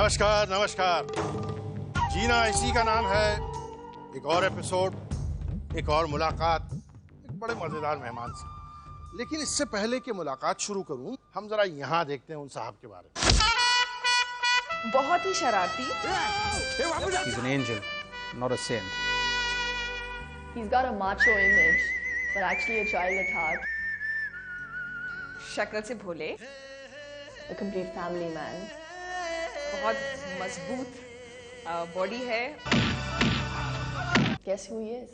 नमस्कार नमस्कार। जीना इसी का नाम है। एक और एपिसोड, एक और मुलाकात एक बड़े मजेदार मेहमान से। लेकिन इससे पहले कि मुलाकात शुरू करूं, हम जरा यहाँ देखते हैं उन साहब के बारे में। बहुत ही शरारती। He's an angel, not a saint. He's got a macho image, but actually a child at heart. शक्ल से भोले। A complete family man. बहुत मजबूत बॉडी है। Guess who he is?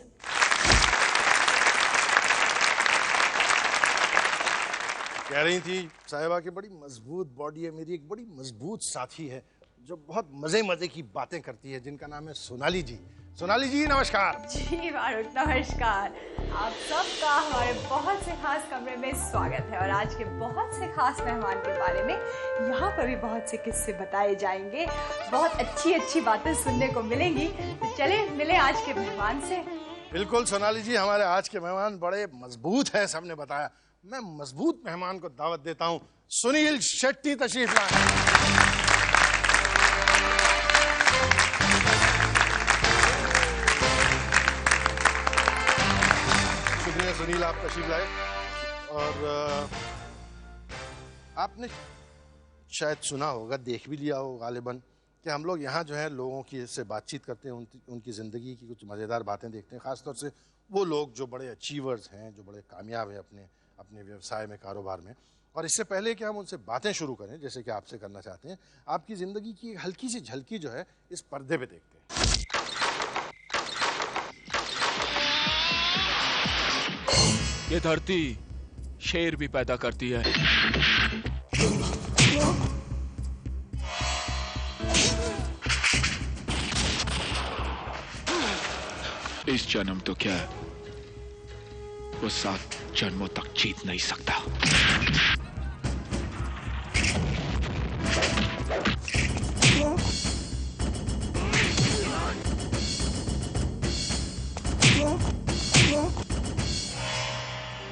कह रही थी साहिबा की बड़ी मजबूत बॉडी है। मेरी एक बड़ी मजबूत साथी है जो बहुत मजे मजे की बातें करती है, जिनका नाम है सोनाली जी। सोनाली जी नमस्कार। जी मारुत नमस्कार। आप सबका हमारे बहुत से खास कमरे में स्वागत है और आज के बहुत से खास मेहमान के बारे में यहाँ पर भी बहुत से किस्से बताए जाएंगे, बहुत अच्छी अच्छी बातें सुनने को मिलेंगी। तो चले मिले आज के मेहमान से। बिल्कुल सोनाली जी, हमारे आज के मेहमान बड़े मजबूत हैं, सबने बताया। मैं मजबूत मेहमान को दावत देता हूँ। सुनील शेट्टी तशरीफ लाए। सुनील आप तशरीफ लाए। और आपने शायद सुना होगा, देख भी लिया हो गालिबन, कि हम लोग यहाँ जो है लोगों की से बातचीत करते हैं, उनकी ज़िंदगी की कुछ मज़ेदार बातें देखते हैं। ख़ासतौर से वो लोग जो बड़े अचीवर्स हैं, जो बड़े कामयाब हैं अपने व्यवसाय में, कारोबार में। और इससे पहले कि हम उनसे बातें शुरू करें, जैसे कि आपसे करना चाहते हैं, आपकी ज़िंदगी की हल्की सी झलकी जो है इस पर्दे पर देखते हैं। ये धरती शेर भी पैदा करती है। इस जन्म तो क्या, वो 7 जन्मों तक जीत नहीं सकता।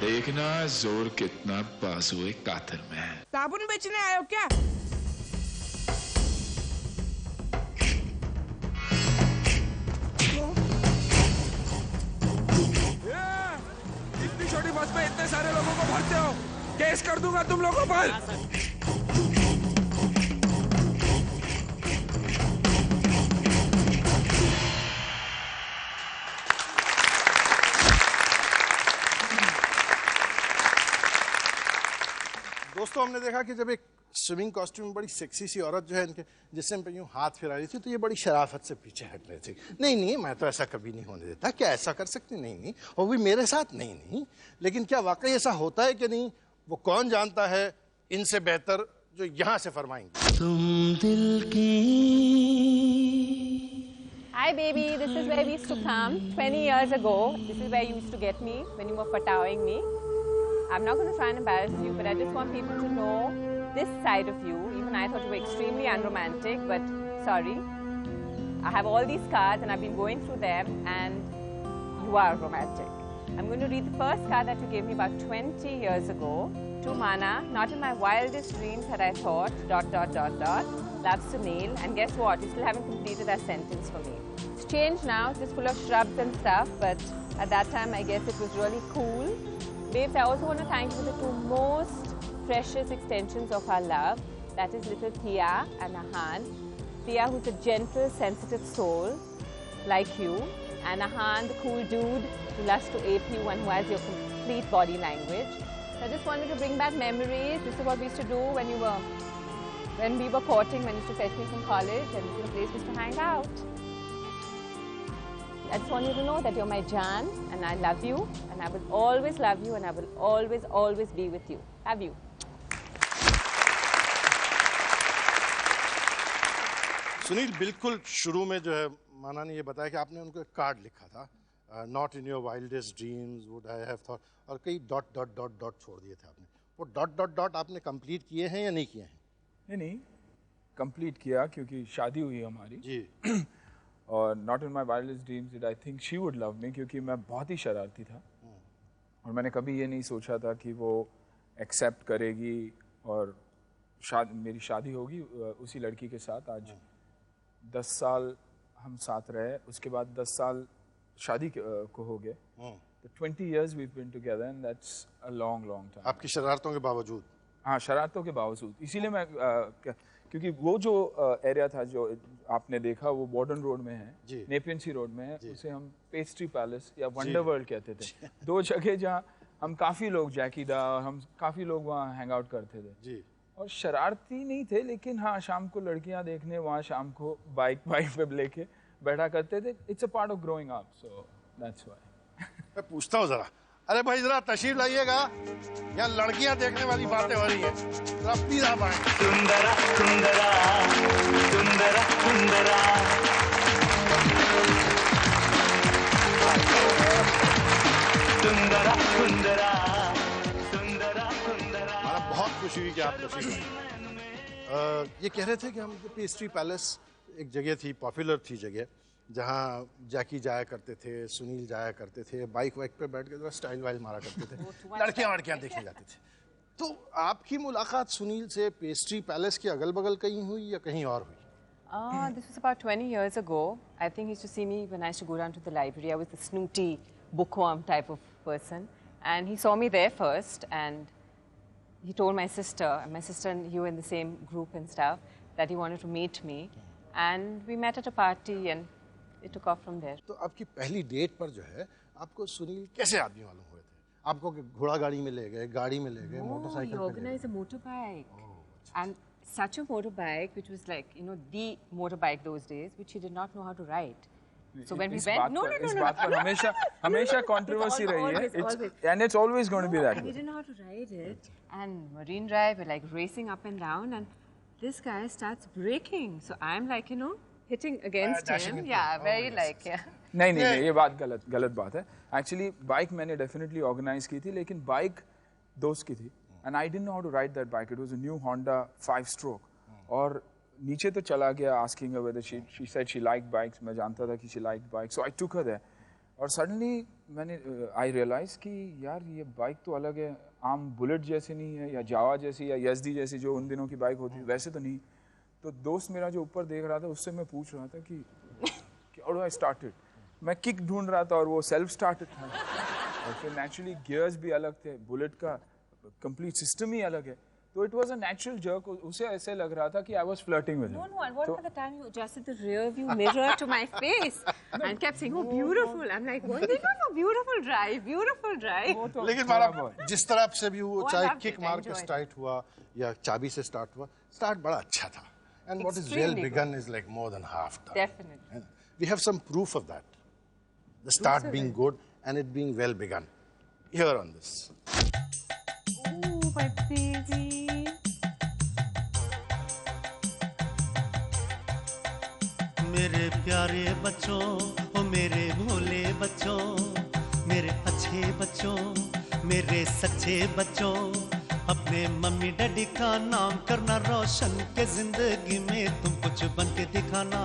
देखना जोर कितना बाजुए कातिल में है। साबुन बेचने आए हो क्या? इतनी छोटी बस में इतने सारे लोगों को भरते हो, केस कर दूंगा तुम लोगों पर। दोस्तों, हमने देखा कि जब एक स्विमिंग कॉस्ट्यूम में बड़ी सेक्सी सी औरत जो है इनके जिसम पे यूं हाथ फिरा रही थी, तो ये बड़ी शराफत से पीछे हट रहे थे। नहीं, मैं तो ऐसा कभी नहीं होने देता। क्या ऐसा कर सकते? नहीं, वो भी मेरे साथ। नहीं। लेकिन क्या वाकई ऐसा होता है कि नहीं, वो कौन जानता है इनसे बेहतर जो यहाँ से फरमाएंगे। तुम दिल की। Hi baby, this is where we used to come 20 years ago. This is where you used to get me when you were patawing me. I'm not going to try and embarrass you, but I just want people to know this side of you. Even I thought you were extremely unromantic, but sorry. I have all these cards and I've been going through them and you are romantic. I'm going to read the first card that you gave me about 20 years ago. To Mana, not in my wildest dreams had I thought, ... Love Sunil. And guess what? You still haven't completed that sentence for me. It's changed now, it's just full of shrubs and stuff, but at that time I guess it was really cool. Babes, I also want to thank you for the 2 most precious extensions of our love. That is little Tia and Ahan. Tia, who's a gentle, sensitive soul, like you. And Ahan, the cool dude who loves to ape you and who has your complete body language. So I just wanted to bring back memories. This is what we used to do when we were courting, when you used to fetch me from college, and this is the place we used to hang out. I just want you to know that you're my Jan, and I love you, and I will always love you, and I will always, always be with you. Love you. Sunil, बिल्कुल शुरू में जो है माना ने ये बताया कि आपने उनको एक कार्ड लिखा था, not in your wildest dreams would I have thought, और कई डॉट डॉट डॉट डॉट छोड़ दिए थे आपने। वो डॉट डॉट डॉट आपने कंप्लीट किए हैं या नहीं किए हैं? नहीं, कंप्लीट किया क्योंकि शादी हुई हमारी जी। और not in my wildest dreams I think she would love me, क्योंकि मैं बहुत ही शरारती था और मैंने कभी ये नहीं सोचा था कि वो एक्सेप्ट करेगी और मेरी शादी होगी उसी लड़की के साथ। आज 10 साल हम साथ रहे, उसके बाद 10 साल शादी को हो गए, तो 20 years we've been together and that's a long time. आपकी शरारतों के बावजूद? हाँ, शरारतों के बावजूद। इसीलिए मैं क्योंकि वो जो एरिया था जो आपने देखा वो बॉर्डन रोड में है, नेपियन सी रोड में है, उसे हम पेस्ट्री पैलेस या वंडर वर्ल्ड कहते थे। 2 जगह जहाँ हम काफ़ी लोग, जैकी दा और हम काफ़ी लोग वहाँ हैंग आउट करते थे जी। और शरारती नहीं थे, लेकिन हाँ शाम को लड़कियाँ देखने वहाँ शाम को बाइक पे लेके बैठा करते थे। It's a part of growing up, so that's why. मैं पूछता हूँ जरा, अरे भाई जरा तशरीफ लाइएगा, यहाँ लड़कियाँ देखने वाली बातें हो रही है, जरा प्लीज आप आए। सुंदरा सुंदरा सुंदरा सुंदरा सुंदरा सुंदरा सुंदरा सुंदरा। हमारा बहुत खुशी हुई कि आप तशरीफ लाए। ये कह रहे थे कि हम पेस्ट्री पैलेस एक जगह थी, पॉपुलर थी जगह, जहाँ जैकी जाया करते थे, सुनील जाया करते थे, बाइक वाइक पे बैठ के जरा स्टाइल वाइल मारा करते थे, लड़कियाँ देखने जाते थे। तो आपकी मुलाकात सुनील से पेस्ट्री पैलेस के अगल बगल कहीं हुई या कहीं और हुई? This was about 20 years ago. I think he used to see me when I used to go down to the library. I was a snooty bookworm type of person. And he saw me there first, and he told my sister and you were in the same group and stuff, that he wanted to meet me. And we met at a party and it took off from there. तो आपकी पहली date पर जो है आपको सुनील कैसे आदमी मालूम हुए थे? आपको घोड़ा गाड़ी में ले गए, गाड़ी में ले गए, मोटरसाइकिल पे ले गए? He organized a motorbike. And such a motorbike, which was like, you know, the motorbike those days, which he did not know how to ride. So when we went, इस बात पर हमेशा controversy रही है, and it's always going to be that way. He didn't know how to ride it, and Marine Drive, we're like racing up and down, and this guy starts braking. So I'm like, you know, hitting against him. Yeah, very like, yeah. नहीं ये बात गलत बात है. Actually, bike मैंने definitely organize की थी, लेकिन बाइक दोस्त की थी, and I didn't know how to ride that bike. It was a new Honda 5-stroke, और नीचे तो चला गया, asking her whether she said she liked bikes. मैं जानता था कि she liked bikes, so I took her there. और suddenly I realized कि यार ये बाइक तो अलग है, आम बुलेट जैसे नहीं है, या जावा जैसी या यज़दी जैसी जो उन दिनों की बाइक होती है, वैसे तो नहीं. तो दोस्त मेरा जो ऊपर देख रहा था, उससे मैं पूछ रहा था कि how do I start it? मैं किक ढूंढ रहा था और वो सेल्फ स्टार्टेड था. और फिर नेचुरली गियर्स भी अलग थे, बुलेट का कंप्लीट सिस्टम ही अलग है. So it was a natural jerk. उसे ऐसे लग रहा था कि I was flirting with him. No, and what about the time you adjusted the rear view mirror to my face and kept saying, "Oh, beautiful." I'm like, "What? No, beautiful drive, beautiful drive." लेकिन हमारा जिस तरह से भी वो चाहे kick मार के स्टार्ट हुआ या चाबी से स्टार्ट हुआ, स्टार्ट बड़ा अच्छा था. And what is well begun is like more than half done. Definitely. And we have some proof of that. The start being good and it being well begun. Here on this. Oh, my baby. मेरे प्यारे बच्चों, ओ मेरे भोले बच्चों, मेरे अच्छे बच्चों, मेरे सच्चे बच्चों, अपने मम्मी डैडी का नाम करना रोशन के जिंदगी में तुम कुछ बन के दिखाना,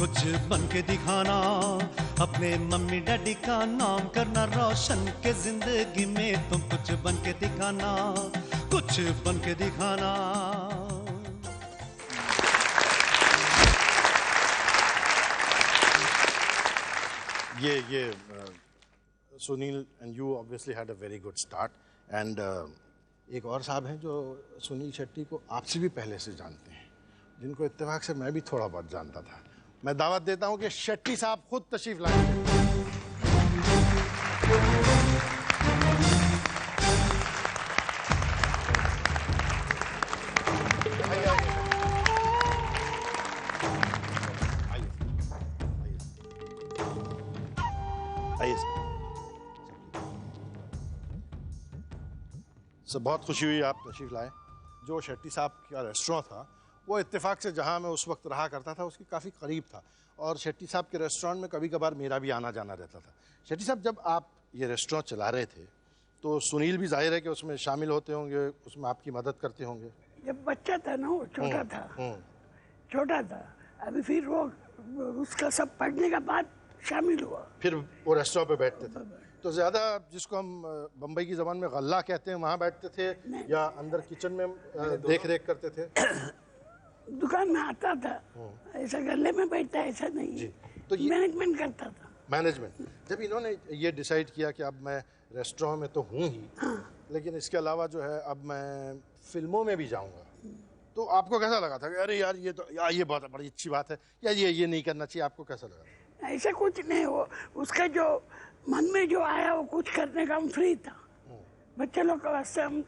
कुछ बन के दिखाना. अपने मम्मी डैडी का नाम करना रोशन के जिंदगी में तुम कुछ बन के दिखाना, कुछ बन के दिखाना. ये Sunil and you obviously had a very good start and एक और साहब हैं जो सुनील शेट्टी को आपसे भी पहले से जानते हैं, जिनको इत्तेफाक से मैं भी थोड़ा बहुत जानता था. मैं दावत देता हूं कि शेट्टी साहब खुद तशरीफ लाएंगे. सो बहुत खुशी हुई आप तशरीफ लाए. जो शेट्टी साहब का रेस्टोरेंट था वो इत्तेफाक से जहाँ मैं उस वक्त रहा करता था उसकी काफ़ी करीब था, और शेट्टी साहब के रेस्टोरेंट में कभी कभार मेरा भी आना जाना रहता था। शेट्टी साहब, जब आप ये रेस्टोरेंट चला रहे थे तो सुनील भी जाहिर है कि उसमें शामिल होते होंगे, उसमें आपकी मदद करते होंगे। जब बच्चा था ना, वो छोटा था अभी, फिर वो उसका सब पढ़ने का बाद शामिल हुआ, फिर वो रेस्टोरेंट पे बैठते थे। तो ज़्यादा जिसको हम बम्बई की ज़बान में गल्ला कहते हैं वहाँ बैठते थे या अंदर किचन में देख रेख करते थे? दुकान में आता था, ऐसा गले में बैठता ऐसा नहीं, तो मैनेजमेंट करता था। मैनेजमेंट। जब इन्होंने ये डिसाइड किया कि अब मैं रेस्टोरेंट में तो हूँ ही, लेकिन इसके अलावा जो है अब मैं फिल्मों में भी जाऊँगा, तो आपको कैसा लगा था कि अरे यार ये बहुत बड़ी अच्छी बात है, या ये नहीं करना चाहिए? आपको कैसा लगा? ऐसा कुछ नहीं, वो उसका जो मन में जो आया वो कुछ करने का हम फ्री था, बच्चे लोग का वास्ते हम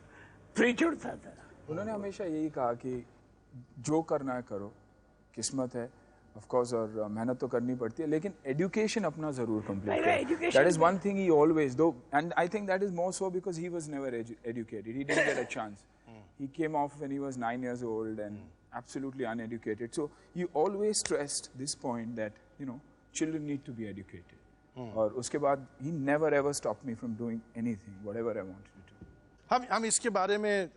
फ्री छूटता था। उन्होंने हमेशा यही कहा कि जो करना है करो, किस्मत है ऑफ कोर्स, और मेहनत तो करनी पड़ती है, लेकिन एजुकेशन अपना जरूर कंप्लीट करो। That is one thing he always do, and I think that is more so because he was never educated, he didn't get a chance, he came off when he was 9 years old and absolutely uneducated, so he always stressed this point that children need to be educated. और उसके बाद he never ever stopped me from doing anything whatever I wanted to do. हम इसके बारे में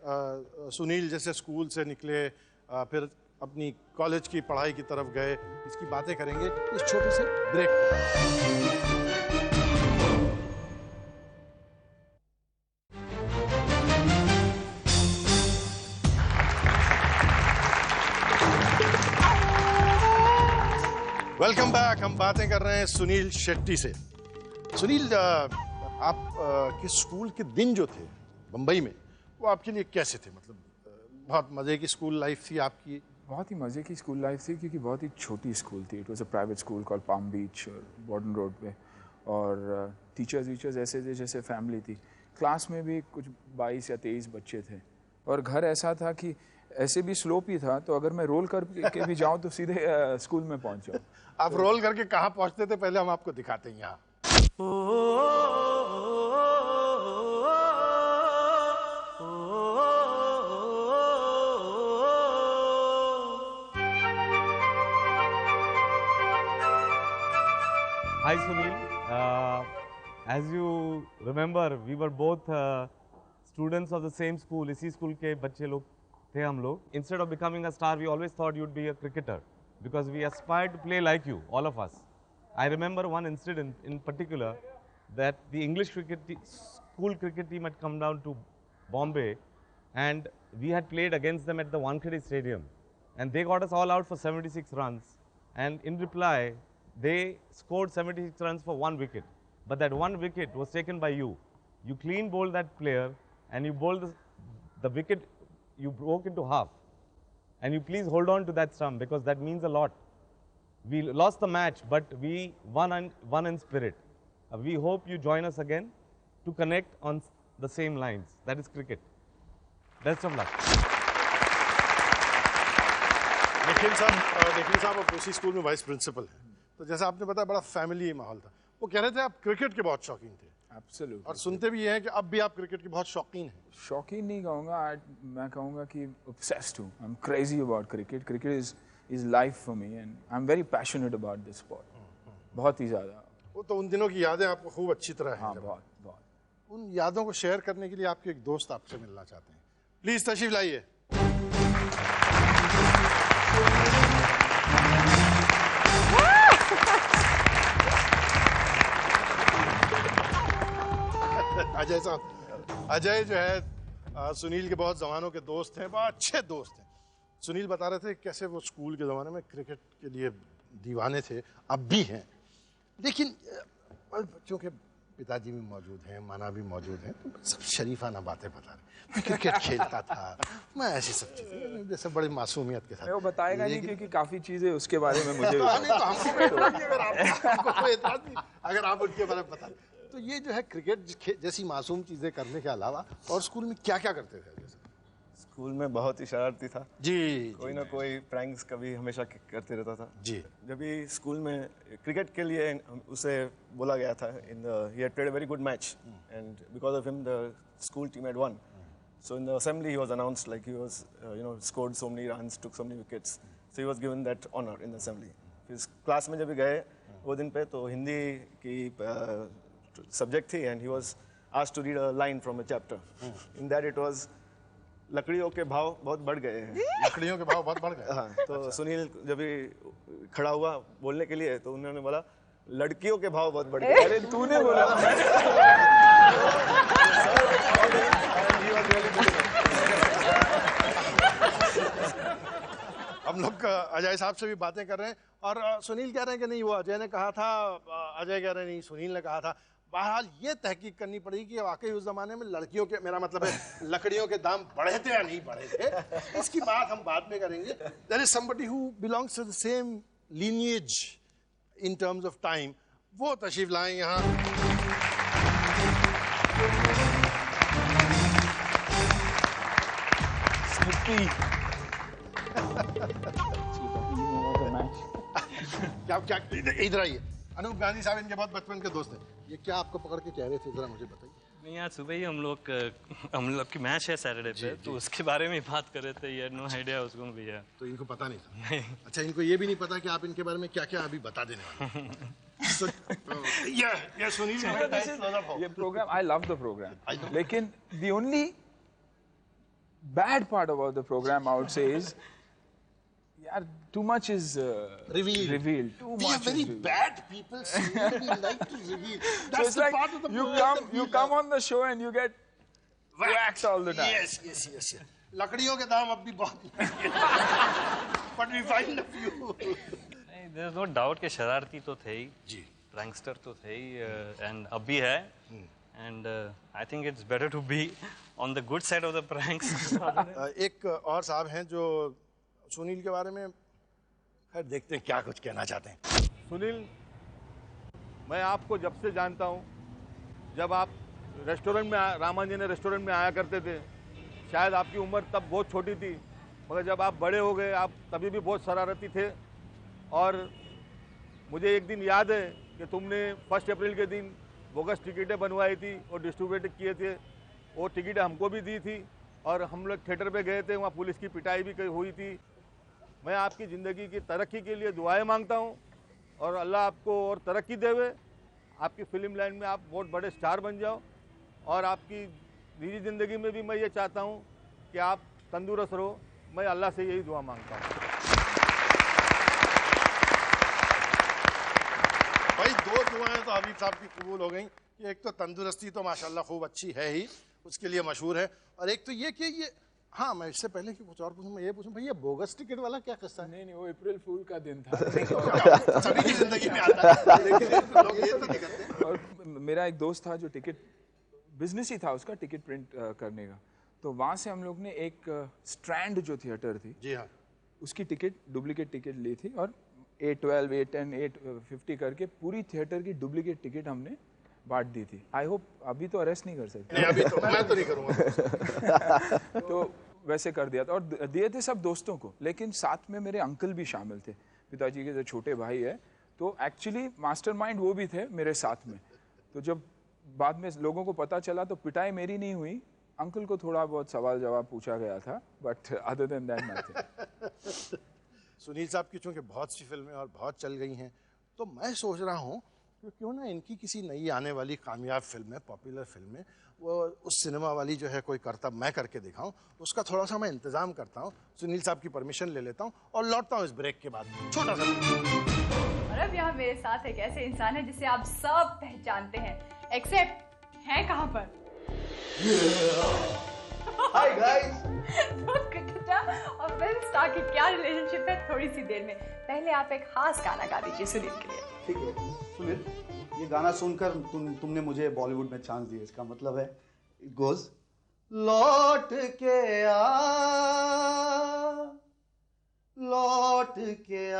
सुनील जैसे school से निकले, फिर अपनी कॉलेज की पढ़ाई की तरफ गए, इसकी बातें करेंगे इस छोटे से ब्रेक। Welcome back. हम बातें कर रहे हैं सुनील शेट्टी से। सुनील, आप के स्कूल के दिन जो थे बम्बई में, वो आपके लिए कैसे थे? मतलब बहुत मज़े की स्कूल लाइफ थी आपकी? बहुत ही मज़े की स्कूल लाइफ थी, क्योंकि बहुत ही छोटी स्कूल थी। It was a private school called Palm Beach और बॉर्डन रोड पे, और टीचर्स ऐसे थे जैसे फैमिली थी। क्लास में भी कुछ 22 या 23 बच्चे थे, और घर ऐसा था कि ऐसे भी स्लोप ही था, तो अगर मैं रोल करके भी जाऊं तो सीधे स्कूल में पहुंच जाऊं। आप रोल करके कहाँ पहुंचते थे, पहले हम आपको दिखाते हैं यहाँ। Hi Sunil, as you remember, we were both students of the same school. इसी स्कूल के बच्चे लोग थे हम लोग. Instead of becoming a star, we always thought you'd be a cricketer because we aspired to play like you, all of us. I remember one incident in particular that the English school cricket team had come down to Bombay, and we had played against them at the Wankhede Stadium, and they got us all out for 76 runs, and in reply they scored 76 runs for 1 wicket, but that 1 wicket was taken by you. You clean bowled that player, and you bowled the wicket, you broke into half, and you please hold on to that stump because that means a lot. We lost the match, but we won in spirit. We hope you join us again to connect on the same lines. That is cricket. Best of luck. Nikhil साहब आप उसी school में vice principal हैं, तो जैसा आपने बताया बड़ा फैमिली माहौल था। वो कह रहे थे आप क्रिकेट के बहुत शौकीन थे। Absolutely. और सुनते भी हैं कि अब भी आप क्रिकेट के बहुत शौकीन हैं। शौकीन नहीं कहूँगा, मैं कहूँगा कि obsessed हूँ। I'm crazy about cricket. Cricket is life for me, and I'm very passionate about this sport. बहुत ही ज़्यादा। वो तो उन दिनों की यादें आपको खूब अच्छी तरह हैं। हाँ, बहुत। उन यादों को शेयर करने के लिए आपके एक दोस्त आपसे मिलना चाहते हैं। प्लीज तशरीफ लाइए। अजय साहब, अजय जो है सुनील के बहुत ज़मानों के दोस्त हैं, बहुत अच्छे दोस्त हैं। सुनील बता रहे थे कैसे वो स्कूल के ज़माने में क्रिकेट के लिए दीवाने थे, अब भी हैं, लेकिन चूँकि पिताजी भी मौजूद हैं, माना भी मौजूद हैं, तो सब शरीफाना बातें बता रहे। मैं क्रिकेट खेलता था, मैं ऐसी सब चीज़ें जैसे बड़ी मासूमियत के साथ। वो बताएगा नहीं, क्योंकि काफ़ी चीज़ें उसके बारे में मुझे अगर आप उनके बारे में बता। तो ये जो है क्रिकेट जैसी मासूम चीज़ें करने के अलावा और स्कूल में क्या क्या करते थे? जैसे स्कूल में बहुत ही शरारती था जी, कोई ना कोई प्रैंक्स कभी हमेशा करते रहता था जी। जब भी स्कूल में क्रिकेट के लिए उसे बोला गया था, he had played a very good match and because of him the school team had won, So in the assembly, he was announced like he was, scored so many runs, took so many wickets. So he was given that honor in the assembly. His class में जब भी गए वो दिन पे तो हिंदी की subject थी, and he was asked to read a line from a chapter. In that it was लकड़ियों के भाव बहुत बढ़ गए हैं. लकड़ियों के भाव बहुत बढ़ गए. हाँ, तो सुनील जब भी खड़ा हुआ बोलने के लिए तो उन्होंने बोला लड़कियों के भाव बहुत बढ़ गए. अरे तूने बोला. हम लोग अजय साहब से भी बातें कर रहे हैं और सुनील कह रहे हैं कि नहीं वो अजय ने कहा था, अजय कह रहे हैं नहीं सुनील ने कहा था. बहरहाल ये तहकीक करनी पड़ेगी कि वाकई उस जमाने में लड़कियों के, मेरा मतलब है लकड़ियों के दाम बढ़े थे या नहीं बढ़े थे, इसकी बात हम बाद में करेंगे. There is somebody who belongs to the same lineage in terms of time. वो तशरीफ लाएं यहाँ. क्या इधर आइए. अनूप गांधी साहब इनके बहुत बचपन के दोस्त हैं. ये क्या आपको पकड़ के कह रहे थे, जरा मुझे बताइए. नहीं, आज सुबह ही हम लोग की मैच है सैटरडे पे, तो उसके बारे में बात कर रहे थे. ये नो आइडिया उसको भैया. तो इनको पता नहीं था. अच्छा, इनको ये भी नहीं पता कि आप इनके बारे में क्या क्या अभी बता देने वाले. ये सुनील ये program, I love the program, लेकिन the only bad part about the program I would say is यार too much is revealed. Too we much are very bad people. So we like to reveal. That's so it's the like part of the program you come on the show and you get whacked all the time. Yes. लकड़ियों के दाम अब भी बहुत but we find a few. There is no doubt कि शरारती तो थे ही जी, prankster तो थे ही, and अब भी है. And I think it's better to be on the good side of the pranks. एक और साहब हैं जो सुनील के बारे में खैर देखते हैं क्या कुछ कहना चाहते हैं. सुनील, मैं आपको जब से जानता हूँ, जब आप रेस्टोरेंट में रामांजने रेस्टोरेंट में आया करते थे, शायद आपकी उम्र तब बहुत छोटी थी, मगर जब आप बड़े हो गए आप तभी भी बहुत शरारती थे. और मुझे एक दिन याद है कि तुमने 1 अप्रैल के दिन बोगस टिकटें बनवाई थी और डिस्ट्रीब्यूट किए थे. वो टिकटें हमको भी दी थी और हम लोग थिएटर पे गए थे, वहाँ पुलिस की पिटाई भी हुई थी. मैं आपकी ज़िंदगी की तरक्की के लिए दुआएं मांगता हूँ और अल्लाह आपको और तरक्की देवे. आपकी फिल्म लाइन में आप बहुत बड़े स्टार बन जाओ और आपकी निजी ज़िंदगी में भी मैं ये चाहता हूँ कि आप तंदुरुस्त रहो. मैं अल्लाह से यही दुआ मांगता हूँ. भाई 2 दुआएं तो हबीब साहब की कबूल हो गई कि एक तो तंदुरुस्ती तो माशाल्लाह खूब अच्छी है ही, उसके लिए मशहूर है, और एक तो ये कि ये हाँ मैं इससे पहले कि कुछ और पूछूं, मैं ये पूछूं भाई ये बोगस टिकट वाला क्या किस्सा है? नहीं वो अप्रैल फूल का दिन था. सभी की जिंदगी में आता है, लेकिन लोग ये तो नहीं करते. और मेरा एक दोस्त था जो टिकट बिजनेस ही था उसका, टिकट प्रिंट करने का. तो वहाँ से हम लोग ने एक स्ट्रैंड जो थिएटर थी जी हाँ, उसकी टिकट डुप्लीकेट टिकट ली थी और 812, 810, 850 करके पूरी थिएटर की डुप्लीकेट टिकट हमने बांट दी थी. आई होप अभी तो अरेस्ट नहीं कर सकते. नहीं, अभी तो मैं तो नहीं करूँगा. तो वैसे कर दिया था और दिए थे सब दोस्तों को, लेकिन साथ में मेरे अंकल भी शामिल थे, पिताजी के जो छोटे भाई है. तो एक्चुअली मास्टरमाइंड वो भी थे मेरे साथ में. तो जब बाद में लोगों को पता चला तो पिटाई मेरी नहीं हुई, अंकल को थोड़ा बहुत सवाल जवाब पूछा गया था, but other than that nothing. Sunil साहब की चूँकि बहुत सी फिल्में और बहुत चल गई हैं, तो मैं सोच रहा हूँ कि क्यों ना इनकी किसी नई आने वाली कामयाब फिल्म है, पॉपुलर फिल्म है, वो उस सिनेमा वाली जो है कोई करतब मैं करके दिखाऊं, उसका थोड़ा सा मैं इंतज़ाम करता हूँ. सुनील साहब की परमिशन ले लेता हूँ और लौटता हूँ इस ब्रेक के बाद. छोटा सा. और अब यहाँ मेरे साथ एक ऐसे इंसान है जिसे आप सब पहचानते हैं, एक्सेप्ट हैं कहाँ पर? Hi guys. तो क्रिकेटर और फिल्म स्टार की क्या रिलेशनशिप है, थोड़ी सी देर में. पहले आप एक खास गाना गा दीजिए सुनील के लिए. ठीक है सुनील, ये गाना सुनकर तुमने मुझे बॉलीवुड में चांस दिया, इसका मतलब है इट गोज लौट के आ, लौट के आ,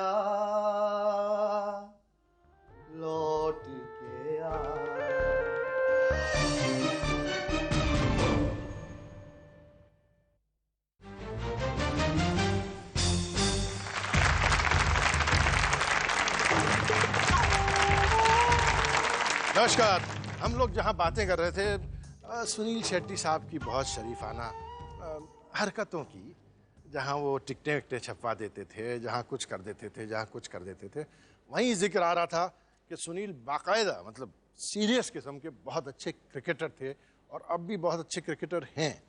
लौट के आ. नमस्कार. हम लोग जहां बातें कर रहे थे सुनील शेट्टी साहब की बहुत शरीफाना हरकतों की, जहाँ वो टिकटें विकटें छपवा देते थे, जहाँ कुछ कर देते थे, जहाँ कुछ कर देते थे, वहीं जिक्र आ रहा था कि सुनील बाकायदा मतलब सीरियस किस्म के बहुत अच्छे क्रिकेटर थे और अब भी बहुत अच्छे क्रिकेटर हैं।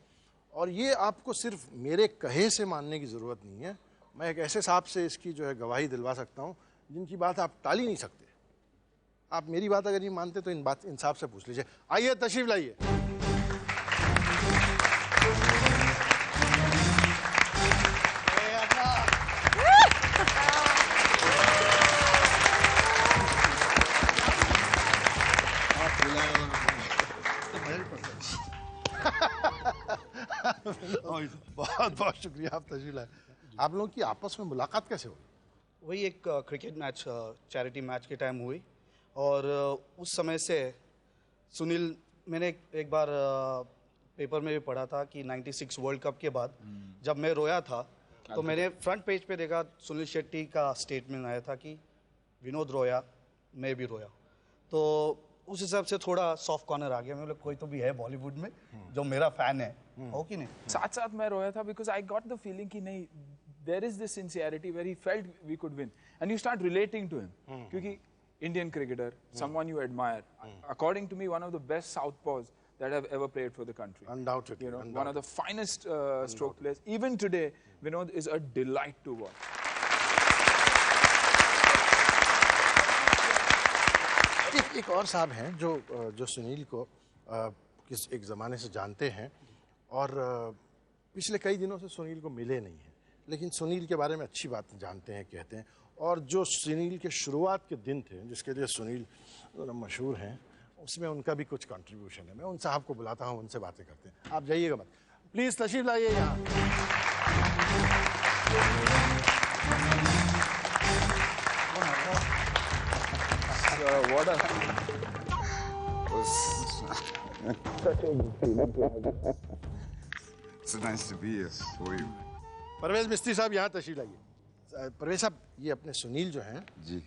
और ये आपको सिर्फ मेरे कहे से मानने की ज़रूरत नहीं है, मैं एक ऐसे साहब से इसकी जो है गवाही दिलवा सकता हूँ जिनकी बात आप टाल ही नहीं सकते। आप मेरी बात अगर नहीं मानते तो इन साहब से पूछ लीजिए। आइए, तशरीफ लाइए। बहुत बहुत शुक्रिया, आप तशरीफ लाए। आप लोगों की आपस में मुलाकात कैसे हो? वही एक क्रिकेट मैच, चैरिटी मैच के टाइम हुई और उस समय से सुनील, मैंने एक बार पेपर में भी पढ़ा था कि 96 वर्ल्ड कप के बाद जब मैं रोया था तो मैंने फ्रंट पेज पे देखा सुनील शेट्टी का स्टेटमेंट आया था कि विनोद रोया, मैं भी रोया। तो उस हिसाब से थोड़ा सॉफ्ट कॉर्नर आ गया। मतलब कोई तो भी है बॉलीवुड में जो मेरा फैन है, हो कि नहीं? साथ साथ मैं रोया था because I got the feeling कि नहीं, there is this sincerity where he felt we could win and you start relating to him, क्योंकि Indian cricketer, someone you admire, according to me one of the best southpaws that have ever played for the country. Undoubtedly. You know, one of the finest stroke players. Even today, Vinod is a delight to watch. एक और साहब हैं जो सुनील को एक ज़माने से जानते हैं और पिछले कई दिनों से सुनील को मिले नहीं हैं, लेकिन सुनील के बारे में अच्छी बात जानते हैं, कहते हैं। और जो सुनील के शुरुआत के दिन थे, जिसके लिए सुनील मशहूर हैं, उसमें उनका भी कुछ कंट्रीब्यूशन है। मैं उन साहब को बुलाता हूँ, उनसे बातें करते हैं। आप जाइएगा मत, प्लीज़ तशरीफ लाइए यहाँ। It's nice to be here for you. Parvez मिस्त्री साहब यहाँ तशरीफ लाइए। परवेज साहब, ये अपने सुनील जो हैं जी,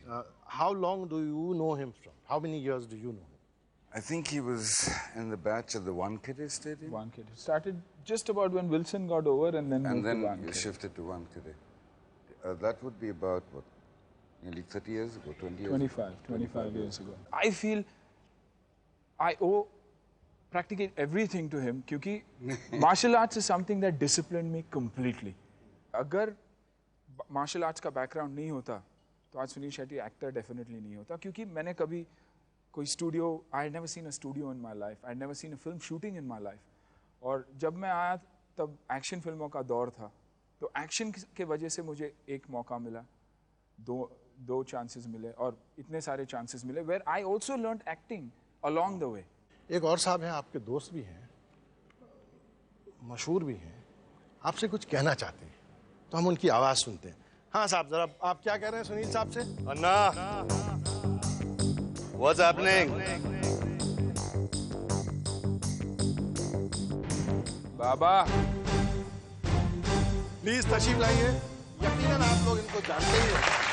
how long do you know him from? How many years do you know him? I think he was in the batch at the Wankhede Stadium. Wankhede started just about when Wilson got over and then moved to Wankhede. Shifted to Wankhede. That would be about what, nearly 30 years ago, 20 years 25 years ago. I feel I owe practically everything to him क्योंकि martial arts is something that disciplined me completely. अगर martial arts का background नहीं होता तो आज Sunil Shetty actor definitely नहीं होता, क्योंकि मैंने कभी कोई studio, I had never seen a studio in my life, I had never seen a film shooting in my life. और जब मैं आया तब एक्शन फिल्मों का दौर था, तो एक्शन के वजह से मुझे एक मौका मिला, दो चांसेस मिले और इतने सारे चांसेस मिले where I also learned acting along the way. एक और साहब हैं, आपके दोस्त भी हैं, मशहूर भी हैं, आपसे कुछ कहना चाहते हैं, तो हम उनकी आवाज़ सुनते हैं। हाँ साहब, जरा आप क्या कह रहे हैं सुनील साहब से? अन्ना, what's happening? बाबा, प्लीज तशरीफ लाइए। यकीनन आप लोग इनको जानते ही हैं।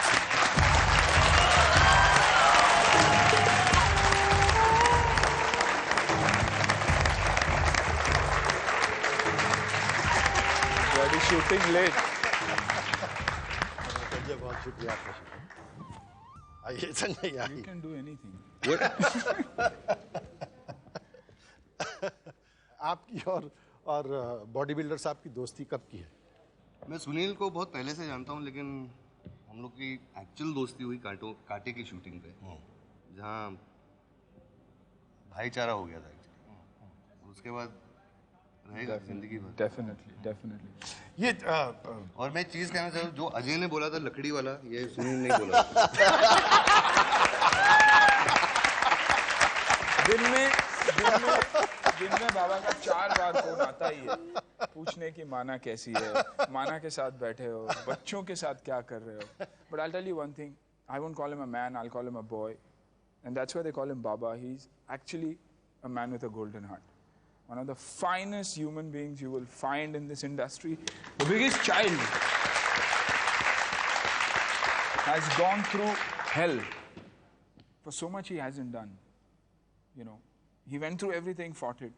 shooting late. संजय, बहुत शुक्रिया आपका। आइए संजय, आइए। You can do anything. आपकी और बॉडी बिल्डर साहब की दोस्ती कब की है? मैं सुनील को बहुत पहले से जानता हूँ, लेकिन हम लोग की एक्चुअल दोस्ती हुई कांटे की शूटिंग पे, जहाँ भाईचारा हो गया था एक्चुअली। उसके बाद रहेगा जिंदगी भर। डेफिनेटली। ये और मैं चीज कहना चाहूँ, जो अजय ने बोला था लकड़ी वाला, ये सुनील नहीं बोला। दिन में बाबा का 4 बार फोन आता ही है पूछने की माना कैसी है, माना के साथ बैठे हो, बच्चों के साथ क्या कर रहे हो। But I tell you one thing, I won't call him a man, I call him a boy, and that's why they call him Baba. He is actually a man with a golden heart, one of the finest human beings you will find in this industry. The biggest child has gone through hell for so much he hasn't done. He went through everything, fought it.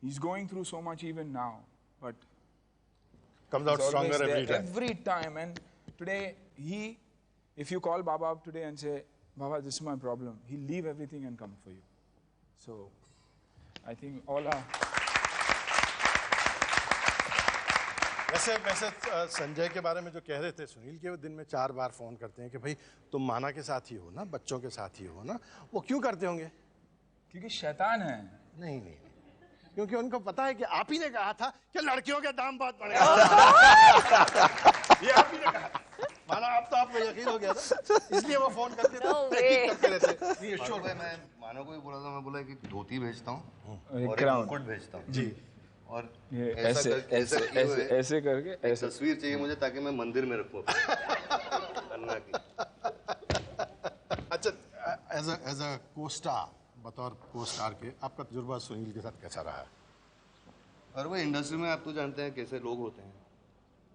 He's going through so much even now, but Comes out He's always stronger every there time. Every time. And today, if you call Baba up today and say, Baba, this is my problem, he'll leave everything and come for you. So, I think all are... वैसे संजय के बारे में जो कह रहे थे सुनील के, वो दिन में 4 बार फोन करते हैं कि भाई तुम माना के साथ ही हो ना, बच्चों के साथ ही हो ना। वो क्यों करते होंगे? क्योंकि शैतान है। नहीं, क्योंकि उनको पता है कि आप ही ने कहा था कि लड़कियों के दाम बहुत बढ़े। ये आप ही ने कहा। माना अब तो आपको यकीन हो गया ना, इसलिए वो फोन करते थे। ये श्योर भाई, मैं मानो को भी बोला था, मैं बोला कि धोती भेजता हूँ और एक मुकुट भेजता हूँ जी, और ऐसे करके ऐसे तस्वीर चाहिए मुझे ताकि मैं मंदिर में रखूँ अन्ना की। अच्छा, एज अ को-स्टार, बतौर को-स्टार के आपका तजुर्बा सुनील के साथ कैसा रहा है? और वो इंडस्ट्री में आप तो जानते हैं कैसे लोग होते हैं,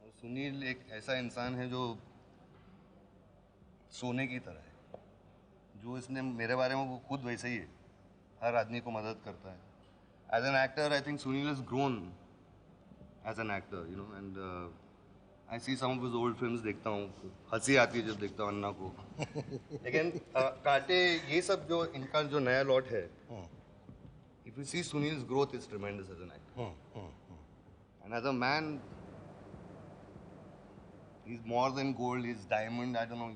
और सुनील एक ऐसा इंसान है जो सोने की तरह है। जो इसने मेरे बारे में, वो खुद वैसे ही है, हर आदमी को मदद करता है। As an actor, I think Sunil has grown as an actor, you know, and I see some of his old films, देखता हूँ, हंसी आती है जब देखता हूँ अन्ना को। लेकिन कांटे, ये सब जो इनका जो नया लॉट है, if you see Sunil's growth is tremendous as an actor, and as a man, he's more than gold, he's diamond, I don't know,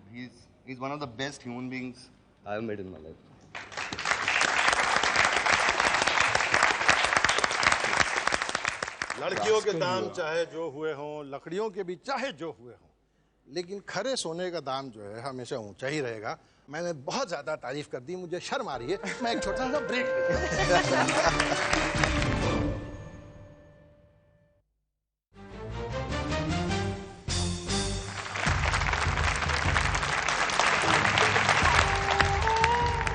he's one of the best human beings I've met in my life. लड़कियों के दाम चाहे जो हुए हों, लकड़ियों के भी चाहे जो हुए हों, लेकिन खरे सोने का दाम जो है हमेशा ऊंचा ही रहेगा। मैंने बहुत ज्यादा तारीफ कर दी, मुझे शर्म आ रही है, मैं एक छोटा सा ब्रेक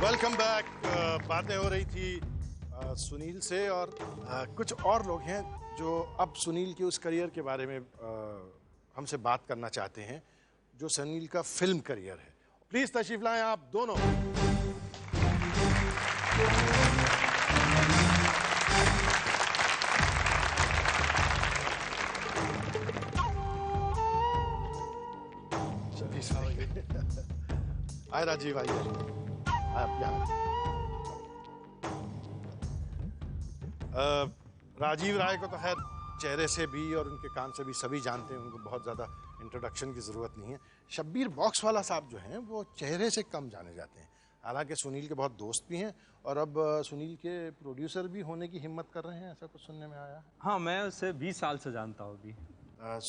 वेलकम बैक। बातें हो रही थी सुनील से, और कुछ और लोग हैं जो अब सुनील के उस करियर के बारे में हमसे बात करना चाहते हैं जो सुनील का फिल्म करियर है। प्लीज तशरीफ लाएं आप दोनों। आए राजीव, आइए आप यहाँ। राजीव राय को तो खैर चेहरे से भी और उनके काम से भी सभी जानते हैं, उनको बहुत ज़्यादा इंट्रोडक्शन की ज़रूरत नहीं है। शब्बीर बॉक्सवाला साहब जो हैं वो चेहरे से कम जाने जाते हैं, हालांकि सुनील के बहुत दोस्त भी हैं और अब सुनील के प्रोड्यूसर भी होने की हिम्मत कर रहे हैं, ऐसा कुछ सुनने में आया। हाँ, मैं उसे 20 साल से जानता हूँ अभी।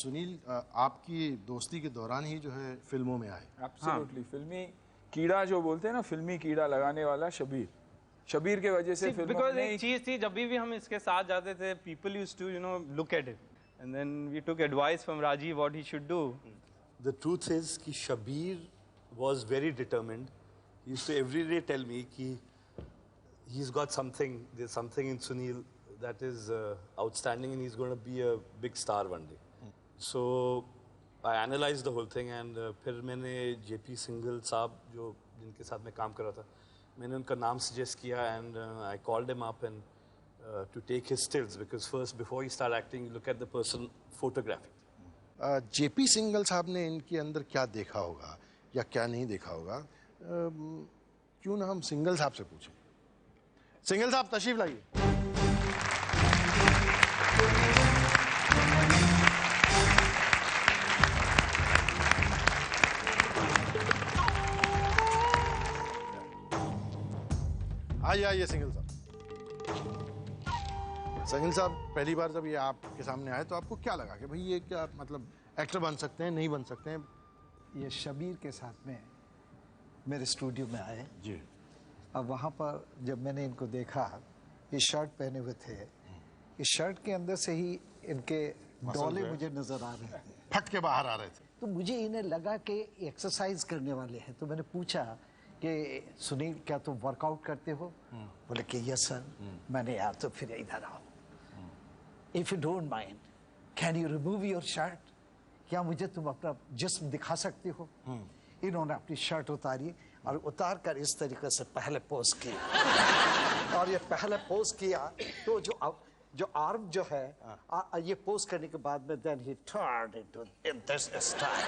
सुनील आपकी दोस्ती के दौरान ही जो है फिल्मों में आए। एब्सोल्युटली। फिल्मी कीड़ा जो बोलते हैं ना, फिल्मी कीड़ा लगाने वाला शबीर के वजह से बिकॉज एक चीज थी, जब भी हम इसके साथ जाते थे, people used to look at it and then we took advice from Rajeev what he should do. The truth is कि Shabbir was very determined. He used to every day tell me कि he has got something, there is something in Sunil that is outstanding and he is going to be a big star one day. So I analyse the whole thing and फिर मैंने JP Singhal साहब जो जिनके साथ मैं काम कर रहा था, मैंने उनका नाम सजेस्ट किया and I called him up and to take his stills because first before you start acting you look at the person photographing. J P Singhal साहब ने इनके अंदर क्या देखा होगा या क्या नहीं देखा होगा, क्यों ना हम सिंगल साहब से पूछें। सिंगल साहब तशरीफ लाइए। आइए सिंगल साहब। सिंगल साहब, पहली बार जब ये आपके सामने आए तो आपको क्या लगा कि भाई ये क्या मतलब एक्टर बन सकते हैं, नहीं बन सकते हैं? ये शबीर के साथ में मेरे स्टूडियो में आए जी। अब वहाँ पर जब मैंने इनको देखा, ये शर्ट पहने हुए थे, इस शर्ट के अंदर से ही इनके डोले मुझे नजर आ रहे थे, फट के बाहर आ रहे थे। तो मुझे इन्हें लगा कि एक्सरसाइज करने वाले हैं। तो मैंने पूछा कि सुनील क्या तुम वर्कआउट करते हो? बोले कि यस सर। मैंने यार तो फिर इधर आओ, if you don't mind can you remove your shirt, क्या मुझे तुम अपना जिस्म दिखा सकते हो? इन्होंने अपनी शर्ट उतारी और उतार कर इस तरीके से पहले पोज किया और ये पहले पोज किया तो जो जो आर्म जो है ये पोज करने के बाद में then he turn into this style.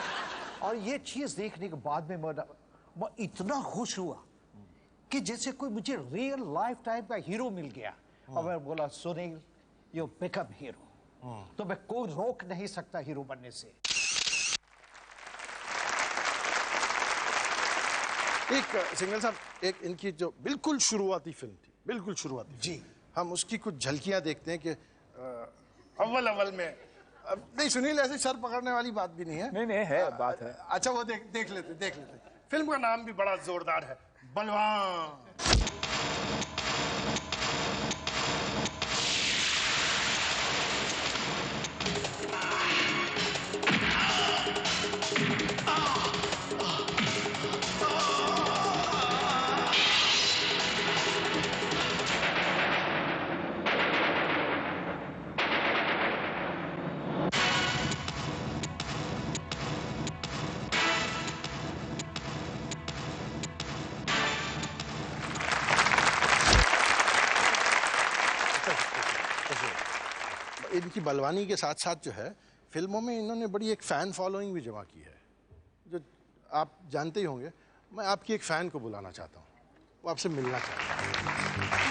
और ये चीज देखने के बाद में मैं इतना खुश हुआ कि जैसे कोई मुझे रियल लाइफ टाइम का हीरो मिल गया। और मैं बोला सुनील यू बिकम हीरो। तो मैं कोई रोक नहीं सकता हीरो बनने से। एक सिंघल साहब, एक इनकी जो बिल्कुल शुरुआती फिल्म थी, बिल्कुल शुरुआती जी, हम उसकी कुछ झलकियां देखते हैं कि अव्वल में नहीं, सुनील ऐसे सर पकड़ने वाली बात भी नहीं है। नहीं है, बात है। अच्छा वो देख लेते। फिल्म का नाम भी बड़ा जोरदार है, बलवान। इनकी बलवानी के साथ साथ जो है फिल्मों में इन्होंने बड़ी एक फैन फॉलोइंग भी जमा की है, जो आप जानते ही होंगे। मैं आपकी एक फैन को बुलाना चाहता हूँ, वो आपसे मिलना चाहता हूँ।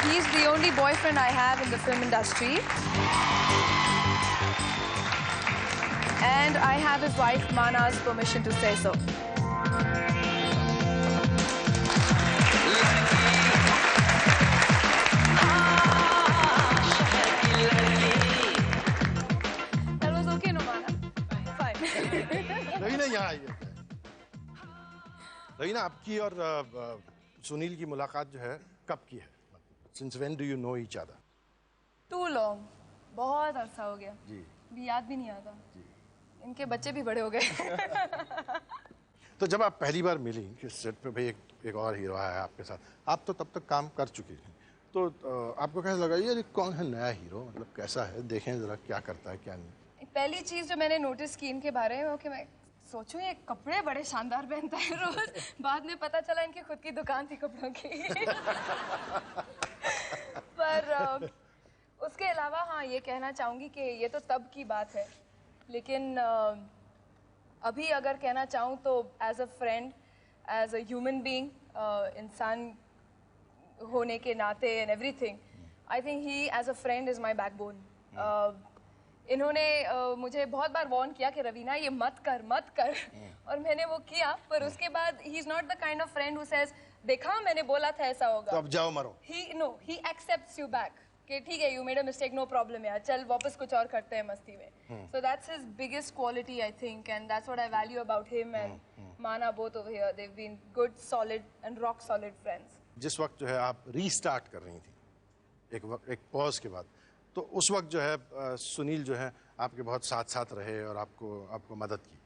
He is the only boyfriend I have in the film industry, and I have his wife Mana's permission to say so. यहाँ आई है रवीना, आपकी और सुनील की मुलाकात जो है कब की है? Since when do you know each other? Too long, बहुत अरसा हो गया जी, भी याद भी नहीं आता जी। इनके बच्चे भी बड़े हो गए। तो जब आप पहली बार मिली कि सेट पे भाई एक और हीरो आया आपके साथ, आप तो तब तक काम कर चुकी थी, तो आपको कैसा लगा ये कौन है नया हीरो, मतलब कैसा है, देखें जरा क्या करता है क्या नहीं? पहली चीज जो मैंने नोटिस की इनके बारे में कि मैं सोचूं ये कपड़े बड़े शानदार पहनता है रोज। बाद में पता चला इनकी खुद की दुकान थी कपड़ों की। पर उसके अलावा हाँ ये कहना चाहूँगी कि ये तो तब की बात है, लेकिन अभी अगर कहना चाहूँ तो as a friend, as a human being, इंसान होने के नाते and everything, I think he as a friend is my backbone. इन्होंने मुझे बहुत बार वार्न किया कि रवीना ये मत कर और मैंने वो किया, पर उसके बाद he is not the kind of friend who says देखा मैंने बोला था ऐसा होगा, तो अब जाओ मरो। ही एक्सेप्ट्स यू बैक कि ठीक है you made a mistake, no problem यार, चल वापस कुछ और करते हैं मस्ती में। So that's his biggest quality I think, and that's what I value about him and माना, both over here they have been good solid and rock solid friends. जिस वक्त जो है आप रीस्टार्ट कर रही थी एक पॉज के बाद, तो उस वक्त जो है सुनील जो है आपके बहुत साथ रहे और आपको मदद की।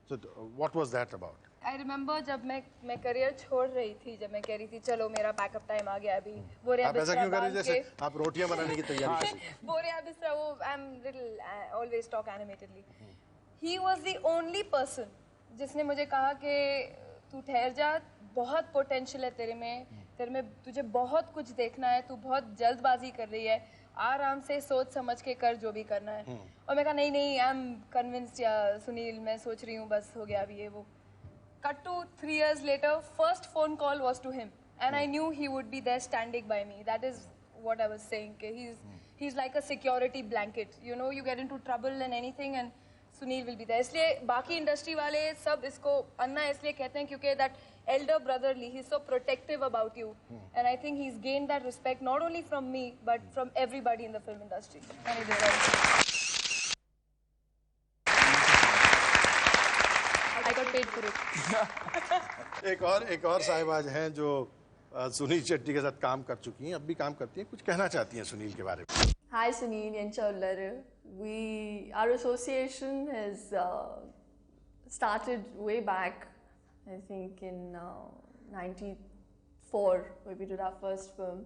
So what was that about? I remember जब मैं करियर छोड़ रही थी, जब मैं कह रही थी चलो मेरा बैकअप टाइम आ गया अभी, बोरिया आप ऐसा क्यों कर रही थी जैसे आप रोटियां बनाने की तैयारी कर रही थी? बोरिया बिस्तर, वो I am little always talk animatedly. He was the only person जिसने मुझे कहा कि तू ठहर जा, बहुत पोटेंशियल है तेरे में तुझे बहुत कुछ देखना है, तू बहुत जल्दबाजी कर रही है, आराम से सोच समझ के कर जो भी करना है। और मैं कहा नहीं आई एम कन्विंस्ड या सुनील, मैं सोच रही हूँ बस हो गया अभी ये वो। Cut to 3 years later, first phone call was to him, and I knew he would be there standing by me. That is what I was saying. He's like a security blanket. You know, you get into trouble and anything, and Sunil will be there. इसलिए बाकी industry वाले सब इसको अन्ना इसलिए कहते हैं क्योंकि that elder brotherly, he's so protective about you, and I think he's gained that respect not only from me but from everybody in the film industry. And he did it. I got paid for it. एक और साहिबाज हैं जो सुनील शेट्टी के साथ काम कर चुकी हैं, अब भी काम करती हैं, कुछ कहना चाहती हैं सुनील के बारे में। Hi Sunil, Yancha Ullaru. Our association has started way back, I think in 94 where we did our first film,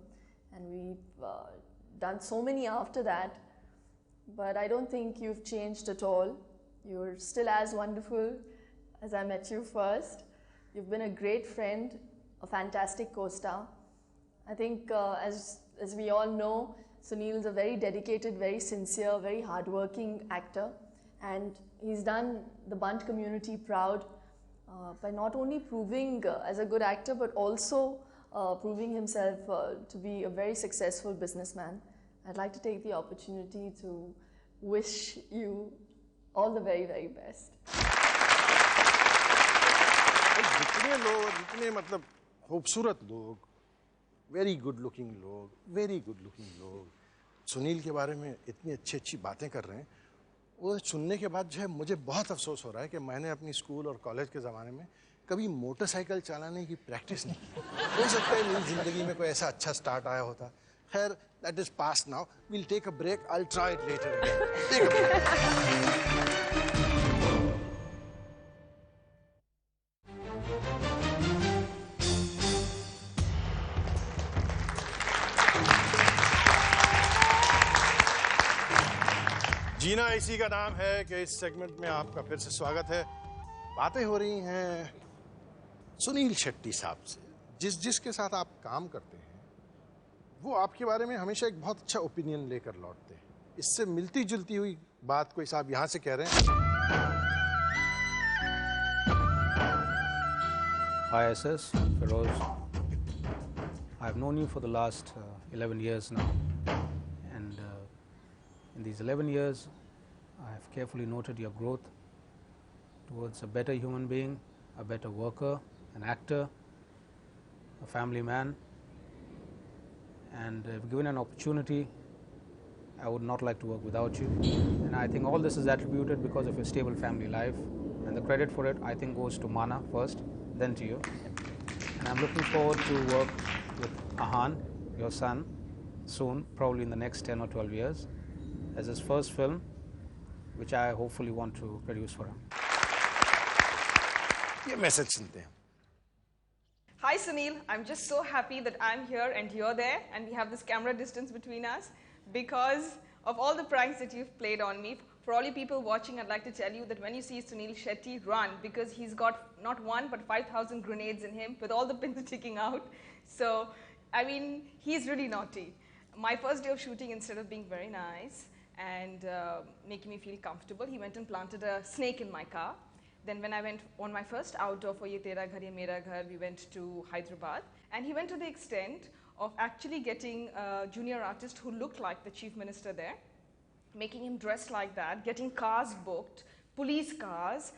and we've done so many after that, but I don't think you've changed at all. You're still as wonderful as I met you first. You've been a great friend, a fantastic co-star. I think as we all know, Sunil is a very dedicated, very sincere, very hardworking actor, and he's done the Bunt community proud by not only proving as a good actor, but also proving himself to be a very successful businessman. I'd like to take the opportunity to wish you all the very, very best. जितने लोग, जितने मतलब खूबसूरत लोग, very good looking लोग सुनील के बारे में इतनी अच्छी बातें कर रहे हैं, वो सुनने के बाद जो है मुझे बहुत अफसोस हो रहा है कि मैंने अपनी स्कूल और कॉलेज के ज़माने में कभी मोटरसाइकिल चलाने की प्रैक्टिस नहीं की। हो सकता है मेरी ज़िंदगी में कोई ऐसा अच्छा स्टार्ट आया होता। खैर, that is past now, we'll take a break, I will try it later again. Take a break. जीना इसी का नाम है कि इस सेगमेंट में आपका फिर से स्वागत है। बातें हो रही हैं सुनील शेट्टी साहब से, जिसके साथ आप काम करते हैं वो आपके बारे में हमेशा एक बहुत अच्छा ओपिनियन लेकर लौटते हैं। इससे मिलती जुलती हुई बात कोई साहब यहाँ से कह रहे हैं। Hi SS, Feroz. I've known you for the last 11 years now, and in these 11 years I have carefully noted your growth towards a better human being, a better worker, an actor, a family man, and if given an opportunity I would not like to work without you. And I think all this is attributed because of your stable family life, and the credit for it I think goes to Mana first, then to you. And I'm looking forward to work with Ahan, your son, soon, probably in the next 10 or 12 years, as his first film, which I hopefully want to produce for him. ये message सुनते हैं। Hi Sunil, I'm just so happy that I'm here and you're there and we have this camera distance between us because of all the pranks that you've played on me. For all you people watching, I'd like to tell you that when you see Sunil Shetty, run, because he's got not one but 5,000 grenades in him with all the pins sticking out. So, I mean, he's really naughty. My first day of shooting, instead of being very nice and making me feel comfortable, he went and planted a snake in my car. Then when I went on my first outdoor for Ye Tera Ghar Ye Mera Ghar, we went to Hyderabad. And he went to the extent of actually getting a junior artist who looked like the chief minister there, making him dress like that, getting cars booked, police cars,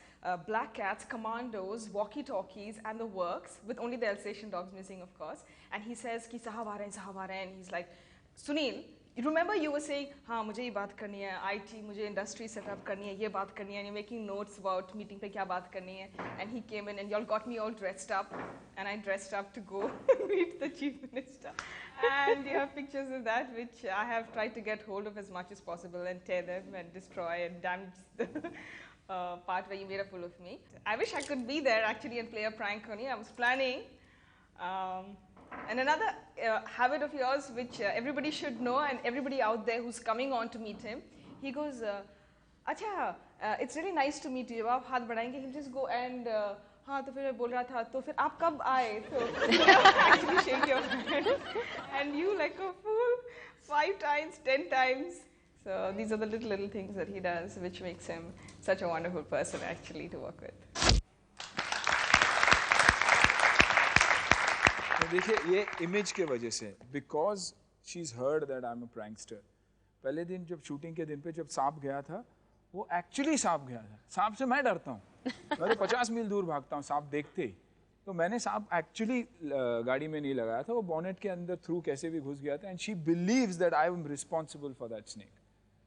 black cats, commandos, walkie-talkies, and the works, with only the Alsatian dogs missing, of course. And he says, ki sahab aa rahe hain, and he's like, Sunil, you remember you were saying, हाँ मुझे ये बात करनी है, IT मुझे industry setup करनी है, ये बात करनी है, and you're making notes about meeting पे क्या बात करनी है, and he came in and y'all got me all dressed up, and I dressed up to go meet the chief minister, and you have pictures of that which I have tried to get hold of as much as possible and tear them and destroy and damage the part where you made a fool of me. I wish I could be there actually and play a prank on you. I was planning. And another habit of yours, which everybody should know, and everybody out there who's coming on to meet him, he goes, "Acha, it's really nice to meet you." आप हाथ बढ़ाएंगे, he'll just go and हाँ तो फिर मैं बोल रहा था, तो फिर आप कब आए? तो actually shake your hand, and you like a fool, 5 times, 10 times. So these are the little things that he does, which makes him such a wonderful person actually to work with. देखिए ये image के वजह से, because she is heard that I am a prankster. पहले दिन जब shooting के दिन पे जब सांप गया था, वो एक्चुअली सांप गया था. सांप से मैं डरता हूँ, मैं तो 50 मील दूर भागता हूँ सांप देखते ही. तो मैंने सांप एक्चुअली गाड़ी में नहीं लगाया था, वो बॉनेट के अंदर थ्रू कैसे भी घुस गया था. And she believes that I am responsible for that snake.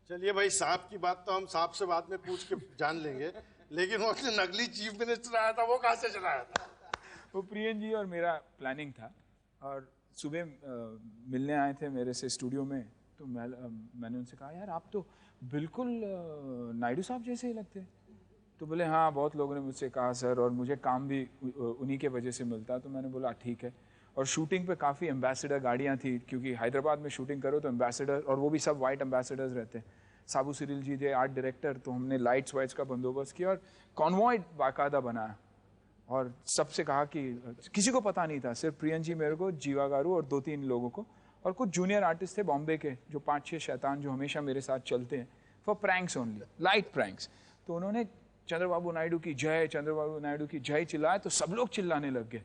चलिए भाई, सांप की बात तो हम सांप से बाद में पूछ के जान लेंगे, लेकिन वो नकली चीफ मिनिस्टर आया था, वो कहाँ से चलाया था? वो प्रियन जी और मेरा प्लानिंग था, और सुबह मिलने आए थे मेरे से स्टूडियो में. तो मैंने उनसे कहा, यार आप तो बिल्कुल नायडू साहब जैसे ही लगते. तो बोले हाँ, बहुत लोगों ने मुझसे कहा सर, और मुझे काम भी उन्हीं के वजह से मिलता. तो मैंने बोला ठीक है. और शूटिंग पे काफ़ी एम्बेसडर गाड़ियाँ थी, क्योंकि हैदराबाद में शूटिंग करो तो एम्बेसडर, और वो भी सब वाइट एम्बेसडर्स रहते हैं. साबू सिरिल जी थे आर्ट डायरेक्टर, तो हमने लाइट्स वाइट्स का बंदोबस्त किया और कॉन्वॉय बाकायदा बनाया. और सबसे कहा कि किसी को पता नहीं था, सिर्फ प्रियन जी, मेरे को, जीवा गारू और 2-3 लोगों को. और कुछ जूनियर आर्टिस्ट थे बॉम्बे के जो 5-6 शैतान जो हमेशा मेरे साथ चलते हैं for pranks only, light pranks. तो उन्होंने चंद्रबाबू नायडू की जय, चंद्रबाबू नायडू की जय चिल्लाए तो सब लोग चिल्लाने लग गए।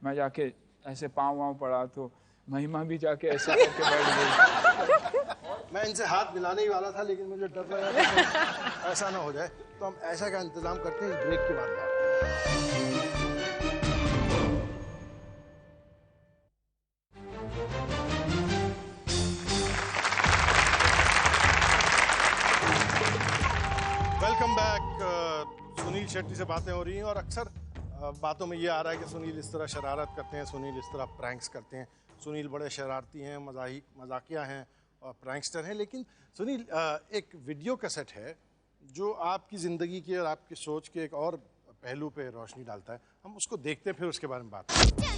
मैं जाके ऐसे पाँव वाँव पड़ा तो महिमा भी जाके ऐसा करके बैठ गई। मैं इनसे हाथ मिलाने ही वाला था लेकिन मुझे डर लगा कि ऐसा ना हो जाए, तो हम ऐसा का इंतजाम करते हैं, ब्रेक के बाद वेलकम बैक। सुनील शेट्टी से बातें हो रही हैं और अक्सर बातों में ये आ रहा है कि सुनील इस तरह शरारत करते हैं, सुनील इस तरह प्रैंक्स करते हैं, सुनील बड़े शरारती हैं, मजाकिया हैं और प्रैंकस्टर हैं। लेकिन सुनील, एक वीडियो कैसेट है जो आपकी ज़िंदगी के और आपकी सोच के एक और पहलू पे रोशनी डालता है। हम उसको देखते हैं, फिर उसके बारे में बात करते हैं।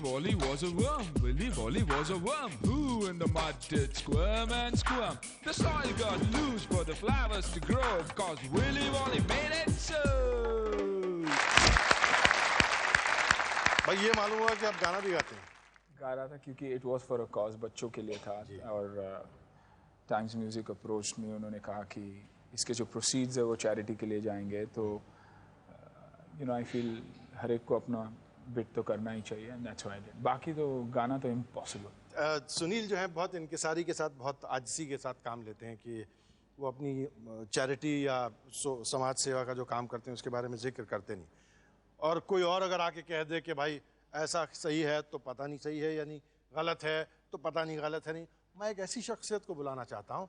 Willy was a worm, Willy Wally was a worm. Who in the mud did squirm and squirm? The soil got loose for the flowers to grow, cause Willy Wally made it so. भाई ये मालूम हुआ कि आप गाना भी गाते हैं? गा रहा था क्योंकि it was for a cause, बच्चों के लिए था। और टाइम्स म्यूजिक अप्रोच में उन्होंने कहा कि इसके जो प्रोसीड्स है वो चैरिटी के लिए जाएंगे। तो यू नो आई फील हर एक को अपना बिट तो करना ही चाहिए, and that's why I did. बाकी तो गाना तो इम्पॉसिबल। सुनील जो है बहुत इनकिसारी के साथ, बहुत आजिज़ी के साथ काम लेते हैं कि वो अपनी चैरिटी या समाज सेवा का जो काम करते हैं उसके बारे में जिक्र करते नहीं। और कोई और अगर आके कह दे कि भाई ऐसा सही है तो पता नहीं सही है, यानी गलत है तो पता नहीं गलत है नहीं। मैं एक ऐसी शख्सियत को बुलाना चाहता हूँ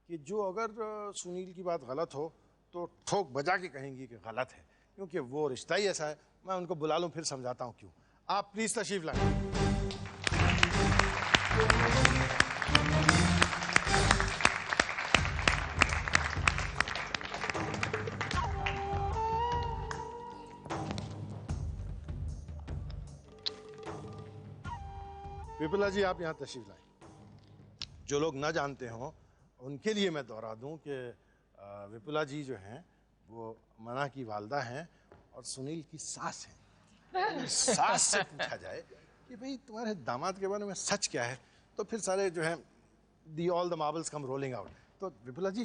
कि जो अगर सुनील की बात गलत हो तो ठोक बजा के कहेंगी कि गलत है, क्योंकि वो रिश्ता ही ऐसा है। मैं उनको बुला लूँ, फिर समझाता हूँ क्यों। आप प्लीज तशरीफ लाएं। विपुला जी, आप यहाँ तशरीफ लाएं। जो लोग न जानते हों उनके लिए मैं दोहरा दूं कि विपुला जी जो हैं वो मना की वालदा हैं और सुनील की सास है। सास से पूछा जाए कि भाई तुम्हारे दामाद के बारे में सच क्या है, तो फिर सारे जो है the all the marbles come rolling out. तो विपुला जी,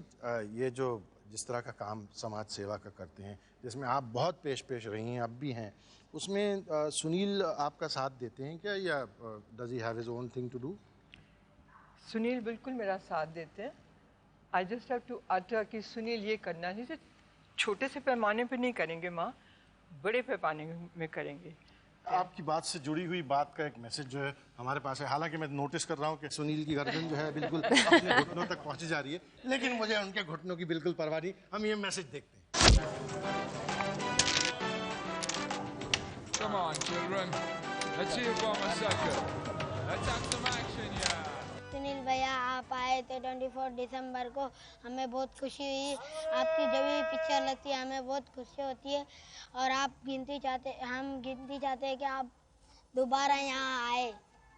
ये जो जिस तरह का काम समाज सेवा का करते हैं, जिसमें आप बहुत पेश रही हैं, अब भी हैं, उसमें सुनील आपका साथ देते हैं क्या, या does he have his own thing to do? Sunil बिल्कुल मेरा साथ देते हैं। I just have to utter कि सुनील ये करना नहीं, छोटे से पैमाने पे नहीं करेंगे माँ, बड़े पैमाने में करेंगे। आपकी बात से जुड़ी हुई बात का एक मैसेज जो है हमारे पास है। हालांकि मैं नोटिस कर रहा हूँ कि सुनील की गर्दन जो है बिल्कुल अपने घुटनों तक पहुँची जा रही है, लेकिन मुझे उनके घुटनों की बिल्कुल परवाह नहीं। हम ये मैसेज देखते हैं। Come on, children. Let's see you form a circle. Let's have some action, yeah. Sunil भैया आप आए थे 24 दिसंबर को, हमें बहुत खुशी हुई। आपकी जब भी पिक्चर लगती है हमें बहुत खुशी होती है, और हम गिनती चाहते हैं कि आप दोबारा यहाँ आए।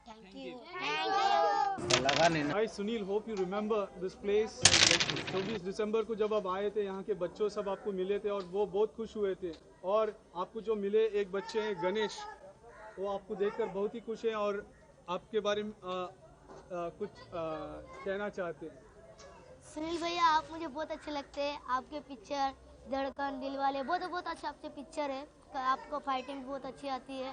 Thank you. Hi Sunil, hope you remember this place. 24 दिसंबर को जब आप आए थे, यहाँ के बच्चों सब आपको मिले थे और वो बहुत खुश हुए थे। और आपको जो मिले एक बच्चे हैं गणेश, वो आपको देखकर बहुत ही खुश हैं और आपके बारे में कुछ कहना चाहते हैं। सुनील भैया आप मुझे बहुत अच्छे लगते हैं, आपके पिक्चर धड़कन, दिलवाले बहुत अच्छा आपके पिक्चर है। आपको फाइटिंग बहुत अच्छी आती है,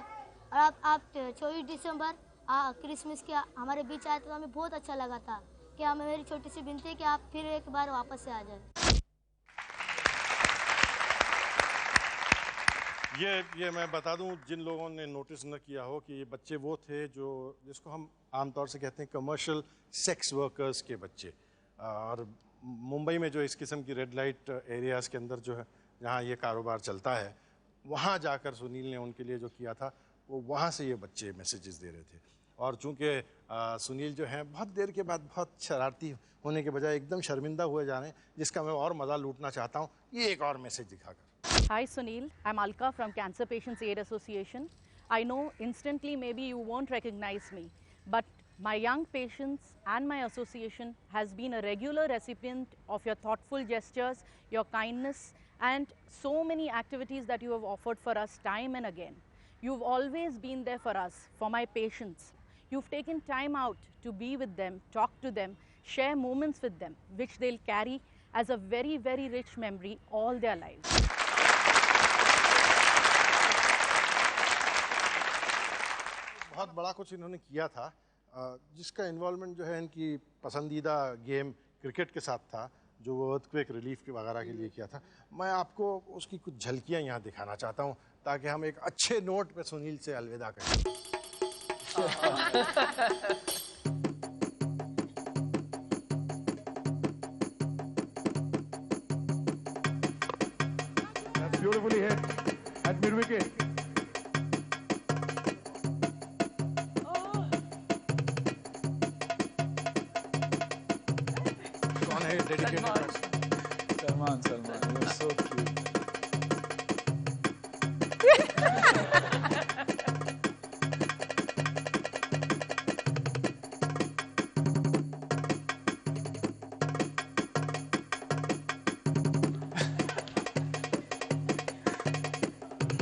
और आप 24 दिसंबर क्रिसमस के हमारे बीच आए तो हमें बहुत अच्छा लगा था। कि हमें मेरी छोटी सी विनती है कि आप फिर एक बार वापस से आ जाए। ये मैं बता दूं जिन लोगों ने नोटिस न किया हो कि ये बच्चे वो थे जिसको हम आमतौर से कहते हैं कमर्शियल सेक्स वर्कर्स के बच्चे। और मुंबई में जो इस किस्म की रेड लाइट एरियाज़ के अंदर जो है जहाँ ये कारोबार चलता है, वहाँ जाकर सुनील ने उनके लिए जो किया था वो वहाँ से ये बच्चे मैसेजेस दे रहे थे। और चूँकि सुनील जो हैं बहुत देर के बाद बहुत शरारती होने के बजाय एकदम शर्मिंदा हुए जा रहे हैं, जिसका मैं और मज़ा लूटना चाहता हूँ ये एक और मैसेज दिखाकर। Hi Sunil, I'm Alka from Cancer Patients Aid Association. I know instantly maybe you won't recognize me, but my young patients and my association has been a regular recipient of your thoughtful gestures, your kindness, and so many activities that you have offered for us time and again. You've always been there for us, for my patients. You've taken time out to be with them, talk to them, share moments with them, which they'll carry as a very, very rich memory all their lives. बहुत बड़ा कुछ इन्होंने किया था, जिसका involvement जो है इनकी पसंदीदा गेम क्रिकेट के साथ था, जो वो अर्थक्वेक रिलीफ के वगैरह के लिए किया था। मैं आपको उसकी कुछ झलकियां यहाँ दिखाना चाहता हूँ ताकि हम एक अच्छे नोट पे सुनील से अलविदा करें। That's beautifully hit at mid wicket. Salman, you're so cute.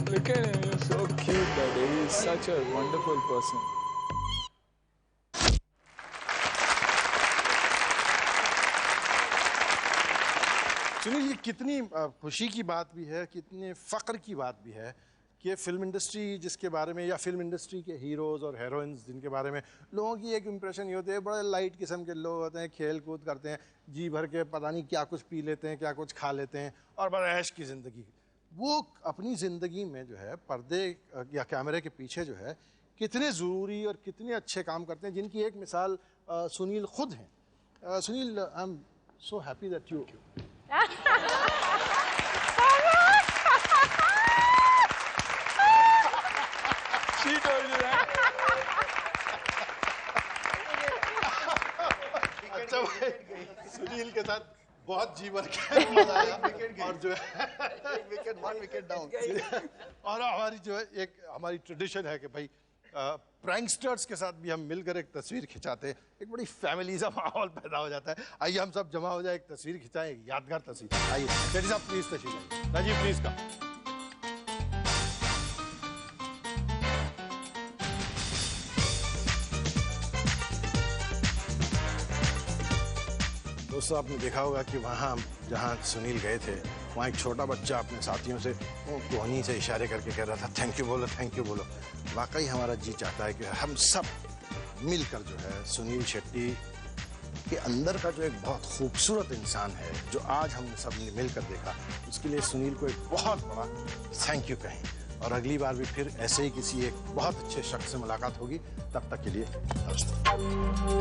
Look at him, you're so cute, Daddy. He's such a wonderful person. Sunil, ये कितनी खुशी की बात भी है, कितने फ़ख्र की बात भी है कि फिल्म इंडस्ट्री जिसके बारे में, या फिल्म इंडस्ट्री के हीरोज़ और हीरोइंस जिनके बारे में लोगों की एक इम्प्रेशन ये होती है, बड़े लाइट किस्म के लोग होते हैं, खेल कूद करते हैं, जी भर के पता नहीं क्या कुछ पी लेते हैं, क्या कुछ खा लेते हैं और बड़ा ऐश की ज़िंदगी। वो अपनी ज़िंदगी में जो है पर्दे या कैमरे के पीछे जो है कितने ज़रूरी और कितने अच्छे काम करते हैं, जिनकी एक मिसाल सुनील खुद हैं। Sunil, I am so happy that you She told you that. अच्छा भाई, सुनील के साथ बहुत जीवन का मजा आया और जो है one wicket down. और हमारी जो है एक हमारी ट्रेडिशन है कि भाई प्रैंकस्टर्स के साथ भी हम मिलकर एक तस्वीर खिंचाते हैं, एक बड़ी फैमिली सा माहौल पैदा हो जाता है। आइए हम सब जमा हो जाए, एक तस्वीर खिंचाएं, एक यादगार तस्वीर। आइए डैडी साहब प्लीज तशरीफ लाइए। राजीव प्लीज का दोस्तों, आपने देखा होगा कि वहाँ जहाँ सुनील गए थे वहाँ एक छोटा बच्चा अपने साथियों से वो कोहनी से इशारे करके कह रहा था थैंक यू बोलो, थैंक यू बोलो। वाकई हमारा जी चाहता है कि हम सब मिलकर जो है सुनील शेट्टी के अंदर का जो एक बहुत खूबसूरत इंसान है जो आज हमने सब ने मिलकर देखा, उसके लिए सुनील को एक बहुत बड़ा थैंक यू कहें। और अगली बार भी फिर ऐसे ही किसी एक बहुत अच्छे शख्स से मुलाकात होगी। तब तक के लिए नमस्ते।